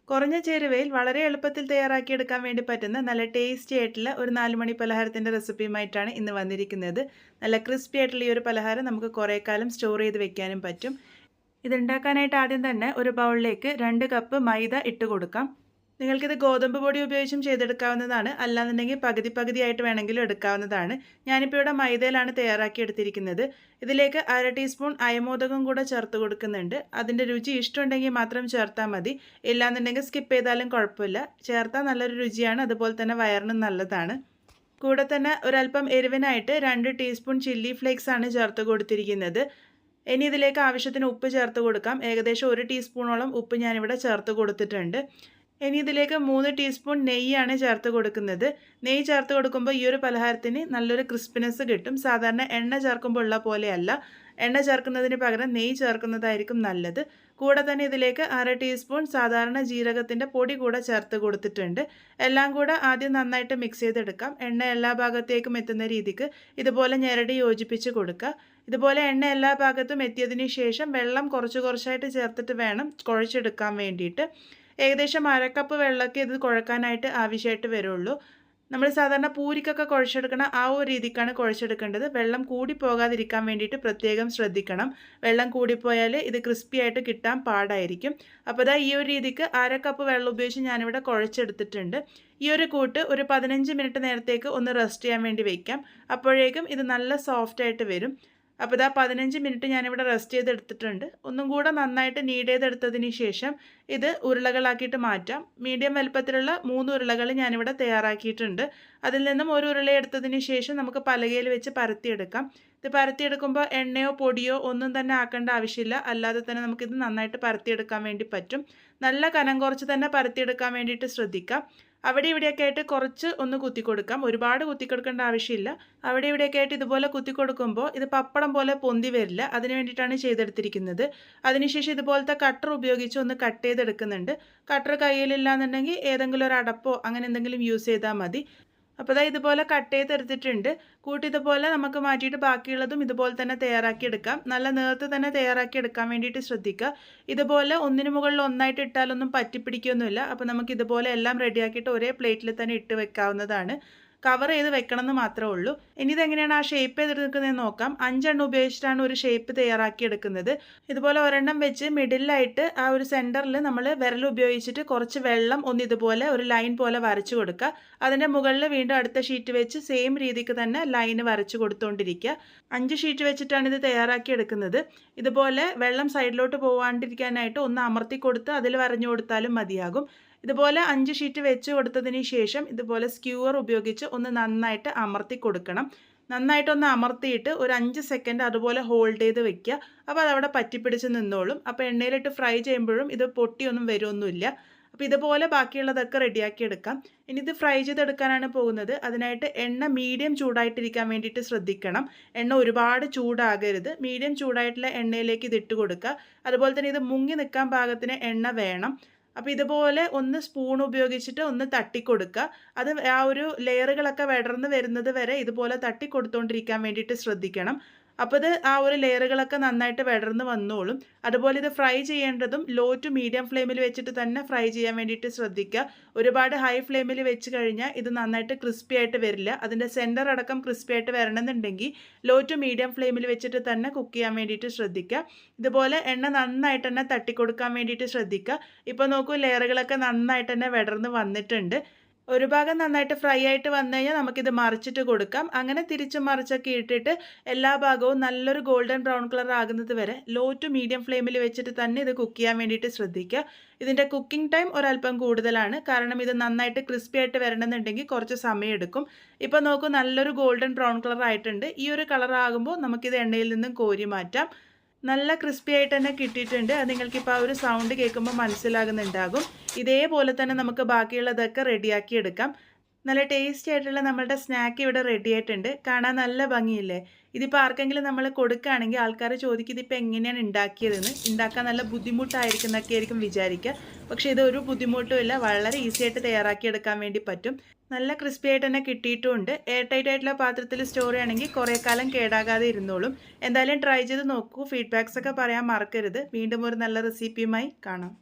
കുറഞ്ഞ ചേരുവയിൽ വളരെ എളുപ്പത്തിൽ തയ്യാറാക്കിയെടുക്കാൻ വേണ്ടി പറ്റുന്ന നല്ല ടേസ്റ്റി ആയിട്ടുള്ള ഒരു 4 മണി പലഹാരത്തിൻ്റെ റെസിപ്പിയുമായിട്ടാണ് ഇന്ന് വന്നിരിക്കുന്നത്. നല്ല ക്രിസ്പി ആയിട്ടുള്ള ഈ ഒരു പലഹാരം നമുക്ക് കുറേ കാലം സ്റ്റോർ ചെയ്ത് വെക്കാനും പറ്റും. ഇതുണ്ടാക്കാനായിട്ട് ആദ്യം തന്നെ ഒരു ബൗളിലേക്ക് 2 കപ്പ് മൈദ ഇട്ട് കൊടുക്കാം. നിങ്ങൾക്കിത് ഗോതമ്പ് പൊടി ഉപയോഗിച്ചും ചെയ്തെടുക്കാവുന്നതാണ്, അല്ലാന്നുണ്ടെങ്കിൽ പകുതി പകുതിയായിട്ട് വേണമെങ്കിലും എടുക്കാവുന്നതാണ്. ഞാനിപ്പോൾ ഇവിടെ മൈദയിലാണ് തയ്യാറാക്കി എടുത്തിരിക്കുന്നത്. ഇതിലേക്ക് 1/2 ടീസ്പൂൺ അയമോദകം കൂടെ ചേർത്ത് കൊടുക്കുന്നുണ്ട്. അതിൻ്റെ രുചി ഇഷ്ടമുണ്ടെങ്കിൽ മാത്രം ചേർത്താൽ മതി, ഇല്ലാന്നുണ്ടെങ്കിൽ സ്കിപ്പ് ചെയ്താലും കുഴപ്പമില്ല. ചേർത്താൽ നല്ലൊരു രുചിയാണ്, അതുപോലെ തന്നെ വയറിനും നല്ലതാണ്. കൂടെ തന്നെ ഒരല്പം എരിവിനായിട്ട് 2 ടീസ്പൂൺ ചില്ലി ഫ്ലേക്സ് ആണ് ചേർത്ത് കൊടുത്തിരിക്കുന്നത്. ഇനി ഇതിലേക്ക് ആവശ്യത്തിന് ഉപ്പ് ചേർത്ത് കൊടുക്കാം. ഏകദേശം 1 ടീസ്പൂണോളം ഉപ്പ് ഞാനിവിടെ ചേർത്ത് കൊടുത്തിട്ടുണ്ട്. ഇനി ഇതിലേക്ക് 3 ടീസ്പൂൺ നെയ്യാണ് ചേർത്ത് കൊടുക്കുന്നത്. നെയ്യ് ചേർത്ത് കൊടുക്കുമ്പോൾ ഈ ഒരു പലഹാരത്തിന് നല്ലൊരു ക്രിസ്പിനെസ് കിട്ടും. സാധാരണ എണ്ണ ചേർക്കുമ്പോൾ ഉള്ള പോലെയല്ല, എണ്ണ ചേർക്കുന്നതിന് പകരം നെയ്യ് ചേർക്കുന്നതായിരിക്കും നല്ലത്. കൂടെ തന്നെ ഇതിലേക്ക് 1/2 ടീസ്പൂൺ സാധാരണ ജീരകത്തിൻ്റെ പൊടി കൂടെ ചേർത്ത് കൊടുത്തിട്ടുണ്ട്. എല്ലാം കൂടെ ആദ്യം നന്നായിട്ട് മിക്സ് ചെയ്തെടുക്കാം. എണ്ണ എല്ലാ ഭാഗത്തേക്കും എത്തുന്ന രീതിക്ക് ഇതുപോലെ ഞെരടി യോജിപ്പിച്ച് കൊടുക്കുക. ഇതുപോലെ എണ്ണ എല്ലാ ഭാഗത്തും എത്തിയതിന് ശേഷം വെള്ളം കുറച്ച് കുറച്ചായിട്ട് ചേർത്തിട്ട് വേണം കുഴച്ചെടുക്കാൻ വേണ്ടിയിട്ട്. ഏകദേശം 1/2 കപ്പ് വെള്ളമൊക്കെ ഇത് കുഴക്കാനായിട്ട് ആവശ്യമായിട്ട് വരുള്ളൂ. നമ്മൾ സാധാരണ പൂരിക്കൊക്കെ കുഴച്ചെടുക്കണ ആ ഒരു രീതിക്കാണ് കുഴച്ചെടുക്കേണ്ടത്. വെള്ളം കൂടി പോകാതിരിക്കാൻ വേണ്ടിയിട്ട് പ്രത്യേകം ശ്രദ്ധിക്കണം. വെള്ളം കൂടിപ്പോയാൽ ഇത് ക്രിസ്പി ആയിട്ട് കിട്ടാൻ പാടായിരിക്കും. അപ്പോൾ ഇതാ ഈ ഒരു രീതിക്ക് 1/2 കപ്പ് വെള്ളം ഉപയോഗിച്ച് ഞാനിവിടെ കുഴച്ചെടുത്തിട്ടുണ്ട്. ഈ ഒരു കൂട്ട് ഒരു 15 മിനിറ്റ് നേരത്തേക്ക് ഒന്ന് റെസ്റ്റ് ചെയ്യാൻ വേണ്ടി വയ്ക്കാം. അപ്പോഴേക്കും ഇത് നല്ല സോഫ്റ്റായിട്ട് വരും. അപ്പോൾ ഇതാ 15 മിനിറ്റ് ഞാനിവിടെ റെസ്റ്റ് ചെയ്തെടുത്തിട്ടുണ്ട്. ഒന്നും കൂടെ നന്നായിട്ട് നീഡ് ചെയ്തെടുത്തതിന് ശേഷം ഇത് ഉരുളകളാക്കിയിട്ട് മാറ്റാം. മീഡിയം വലുപ്പത്തിലുള്ള 3 ഉരുളകൾ ഞാനിവിടെ തയ്യാറാക്കിയിട്ടുണ്ട്. അതിൽ നിന്നും ഒരു ഉരുള എടുത്തതിന് ശേഷം നമുക്ക് പലകയിൽ വെച്ച് പരത്തിയെടുക്കാം. ഇത് പരത്തിയെടുക്കുമ്പോൾ എണ്ണയോ പൊടിയോ ഒന്നും തന്നെ ആക്കേണ്ട ആവശ്യമില്ല, അല്ലാതെ തന്നെ നമുക്കിത് നന്നായിട്ട് പരത്തിയെടുക്കാൻ വേണ്ടി പറ്റും. നല്ല കനം കുറച്ച് തന്നെ പരത്തിയെടുക്കാൻ വേണ്ടിയിട്ട് ശ്രദ്ധിക്കാം. അവിടെ ഇവിടെയൊക്കെ ആയിട്ട് കുറച്ച് ഒന്ന് കുത്തി കൊടുക്കാം. ഒരുപാട് കുത്തി കൊടുക്കേണ്ട ആവശ്യമില്ല. അവിടെ ഇവിടെയൊക്കെ ആയിട്ട് ഇതുപോലെ കുത്തി കൊടുക്കുമ്പോൾ ഇത് പപ്പടം പോലെ പൊന്തി വരില്ല. അതിന് വേണ്ടിയിട്ടാണ് ചെയ്തെടുത്തിരിക്കുന്നത്. അതിനുശേഷം ഇതുപോലത്തെ കട്ടർ ഉപയോഗിച്ച് ഒന്ന് കട്ട് ചെയ്തെടുക്കുന്നുണ്ട്. കട്ടർ കയ്യിലില്ല എന്നുണ്ടെങ്കിൽ ഏതെങ്കിലും ഒരു അടപ്പോ അങ്ങനെ എന്തെങ്കിലും യൂസ് ചെയ്താൽ മതി. അപ്പോൾ ഇതാ ഇതുപോലെ കട്ട് ചെയ്തെടുത്തിട്ടുണ്ട്. കൂട്ടി ഇതുപോലെ നമുക്ക് മാറ്റിയിട്ട് ബാക്കിയുള്ളതും ഇതുപോലെ തന്നെ തയ്യാറാക്കി എടുക്കാം. നല്ല നേർത്ത് തന്നെ തയ്യാറാക്കി എടുക്കാൻ വേണ്ടിയിട്ട് ശ്രദ്ധിക്കുക. ഇതുപോലെ ഒന്നിനു മുകളിൽ ഒന്നായിട്ട് ഇട്ടാലൊന്നും പറ്റിപ്പിടിക്കുകയൊന്നുമില്ല. അപ്പോൾ നമുക്ക് ഇതുപോലെ എല്ലാം റെഡിയാക്കിയിട്ട് ഒരേ പ്ലേറ്റിൽ തന്നെ ഇട്ട് വെക്കാവുന്നതാണ്. കവർ ചെയ്ത് വെക്കണം എന്ന് മാത്രമേ ഉള്ളൂ. ഇനി ഇതെങ്ങനെയാണ് ആ ഷേപ്പ് ചെയ്തെടുക്കുന്നതെന്ന് നോക്കാം. 5 എണ്ണം ഉപയോഗിച്ചിട്ടാണ് ഒരു ഷേപ്പ് തയ്യാറാക്കി എടുക്കുന്നത്. ഇതുപോലെ ഒരെണ്ണം വെച്ച് മിഡിലായിട്ട് ആ ഒരു സെൻറ്ററിൽ നമ്മൾ വിരൽ ഉപയോഗിച്ചിട്ട് കുറച്ച് വെള്ളം ഒന്ന് ഇതുപോലെ ഒരു ലൈൻ പോലെ വരച്ചു കൊടുക്കുക. അതിൻ്റെ മുകളിൽ വീണ്ടും അടുത്ത ഷീറ്റ് വെച്ച് സെയിം രീതിക്ക് തന്നെ ലൈന് വരച്ചു കൊടുത്തുകൊണ്ടിരിക്കുക. 5 ഷീറ്റ് വെച്ചിട്ടാണ് ഇത് തയ്യാറാക്കി എടുക്കുന്നത്. ഇതുപോലെ വെള്ളം സൈഡിലോട്ട് പോകാണ്ടിരിക്കാനായിട്ട് ഒന്ന് അമർത്തി കൊടുത്ത് അതിൽ വരഞ്ഞു കൊടുത്താലും മതിയാകും. ഇതുപോലെ 5 ഷീറ്റ് വെച്ച് കൊടുത്തതിന് ശേഷം ഇതുപോലെ സ്ക്യൂവർ ഉപയോഗിച്ച് ഒന്ന് നന്നായിട്ട് അമർത്തി കൊടുക്കണം. നന്നായിട്ടൊന്ന് അമർത്തിയിട്ട് ഒരു 5 സെക്കൻഡ് അതുപോലെ ഹോൾഡ് ചെയ്ത് വെക്കുക. അപ്പോൾ അതവിടെ പറ്റിപ്പിടിച്ച് നിന്നോളും. അപ്പോൾ എണ്ണയിലിട്ട് ഫ്രൈ ചെയ്യുമ്പോഴും ഇത് പൊട്ടിയൊന്നും വരുമൊന്നുമില്ല. അപ്പോൾ ഇതുപോലെ ബാക്കിയുള്ളതൊക്കെ റെഡിയാക്കി എടുക്കാം. ഇനി ഇത് ഫ്രൈ ചെയ്തെടുക്കാനാണ് പോകുന്നത്. അതിനായിട്ട് എണ്ണ മീഡിയം ചൂടായിട്ടിരിക്കാൻ വേണ്ടിയിട്ട് ശ്രദ്ധിക്കണം. എണ്ണ ഒരുപാട് ചൂടാകരുത്. മീഡിയം ചൂടായിട്ടുള്ള എണ്ണയിലേക്ക് ഇത് ഇട്ട് കൊടുക്കുക. അതുപോലെ തന്നെ ഇത് മുങ്ങി നിൽക്കാൻ പാകത്തിന് എണ്ണ വേണം. അപ്പോൾ ഇതുപോലെ ഒന്ന് സ്പൂൺ ഉപയോഗിച്ചിട്ട് ഒന്ന് തട്ടിക്കൊടുക്കുക. അത് ആ ഒരു ലെയറുകളൊക്കെ വിടർന്ന് വരുന്നത് വരെ ഇതുപോലെ തട്ടിക്കൊടുത്തുകൊണ്ടിരിക്കാൻ വേണ്ടിയിട്ട് ശ്രദ്ധിക്കണം. അപ്പോൾ ഇത് ആ ഒരു ലെയറുകളൊക്കെ നന്നായിട്ട് വിടർന്ന് വന്നോളും. അതുപോലെ ഇത് ഫ്രൈ ചെയ്യേണ്ടതും ലോ ടു മീഡിയം ഫ്ലെയിമിൽ വെച്ചിട്ട് തന്നെ ഫ്രൈ ചെയ്യാൻ വേണ്ടിയിട്ട് ശ്രദ്ധിക്കുക. ഒരുപാട് ഹൈ ഫ്ലെയിമിൽ വെച്ച് കഴിഞ്ഞാൽ ഇത് നന്നായിട്ട് ക്രിസ്പി ആയിട്ട് വരില്ല. അതിൻ്റെ സെൻറ്റർ അടക്കം ക്രിസ്പി ആയിട്ട് വരണമെന്നുണ്ടെങ്കിൽ ലോ ടു മീഡിയം ഫ്ലെയിമിൽ വെച്ചിട്ട് തന്നെ കുക്ക് ചെയ്യാൻ വേണ്ടിയിട്ട് ശ്രദ്ധിക്കുക. ഇതുപോലെ എണ്ണ നന്നായിട്ട് തന്നെ തട്ടിക്കൊടുക്കാൻ വേണ്ടിയിട്ട് ശ്രദ്ധിക്കുക. ഇപ്പോൾ നോക്കൂ, ലെയറുകളൊക്കെ നന്നായിട്ട് തന്നെ വിടർന്ന് വന്നിട്ടുണ്ട്. ഒരു ഭാഗം നന്നായിട്ട് ഫ്രൈ ആയിട്ട് വന്നു കഴിഞ്ഞാൽ നമുക്കിത് മറിച്ചിട്ട് കൊടുക്കാം. അങ്ങനെ തിരിച്ചും മറിച്ചൊക്കെ ഇട്ടിട്ട് എല്ലാ ഭാഗവും നല്ലൊരു ഗോൾഡൻ ബ്രൗൺ കളർ ആകുന്നത് വരെ ലോ ടു മീഡിയം ഫ്ലെയിമിൽ വെച്ചിട്ട് തന്നെ ഇത് കുക്ക് ചെയ്യാൻ വേണ്ടിയിട്ട് ശ്രദ്ധിക്കുക. ഇതിൻ്റെ കുക്കിംഗ് ടൈം ഒരല്പം കൂടുതലാണ്, കാരണം ഇത് നന്നായിട്ട് ക്രിസ്പി ആയിട്ട് വരണമെന്നുണ്ടെങ്കിൽ കുറച്ച് സമയം എടുക്കും. ഇപ്പോൾ നോക്കൂ, നല്ലൊരു ഗോൾഡൻ ബ്രൗൺ കളർ ആയിട്ടുണ്ട്. ഈ ഒരു കളർ ആകുമ്പോൾ നമുക്കിത് എണ്ണയിൽ നിന്നും കോരി മാറ്റാം. നല്ല ക്രിസ്പി ആയിട്ട് തന്നെ കിട്ടിയിട്ടുണ്ട്. അത് നിങ്ങൾക്കിപ്പോൾ ആ ഒരു സൗണ്ട് കേൾക്കുമ്പോൾ മനസ്സിലാകുന്നുണ്ടാകും. ഇതേപോലെ തന്നെ നമുക്ക് ബാക്കിയുള്ളതൊക്കെ റെഡിയാക്കി എടുക്കാം. നല്ല ടേസ്റ്റി ആയിട്ടുള്ള നമ്മളുടെ സ്നാക്ക് ഇവിടെ റെഡി ആയിട്ടുണ്ട്. കാണാൻ നല്ല ഭംഗിയില്ലേ? ഇതിപ്പോൾ ആർക്കെങ്കിലും നമ്മൾ കൊടുക്കുകയാണെങ്കിൽ ആൾക്കാർ ചോദിക്കും ഇതിപ്പോൾ എങ്ങനെയാണ് ഉണ്ടാക്കിയതെന്ന്. ഉണ്ടാക്കാൻ നല്ല ബുദ്ധിമുട്ടായിരിക്കും എന്നൊക്കെ ആയിരിക്കും വിചാരിക്കുക. പക്ഷേ ഇതൊരു ബുദ്ധിമുട്ടുമില്ല, വളരെ ഈസി ആയിട്ട് തയ്യാറാക്കിയെടുക്കാൻ വേണ്ടി പറ്റും. നല്ല ക്രിസ്പി ആയിട്ട് തന്നെ കിട്ടിയിട്ടുമുണ്ട്. എയർ ടൈറ്റ് ആയിട്ടുള്ള പാത്രത്തിൽ സ്റ്റോർ ചെയ്യുകയാണെങ്കിൽ കുറേ കാലം കേടാകാതെ ഇരുന്നോളും. എന്തായാലും ട്രൈ ചെയ്ത് നോക്കൂ. ഫീഡ്ബാക്സ് ഒക്കെ പറയാൻ മറക്കരുത്. വീണ്ടും ഒരു നല്ല റെസിപ്പിയുമായി കാണാം.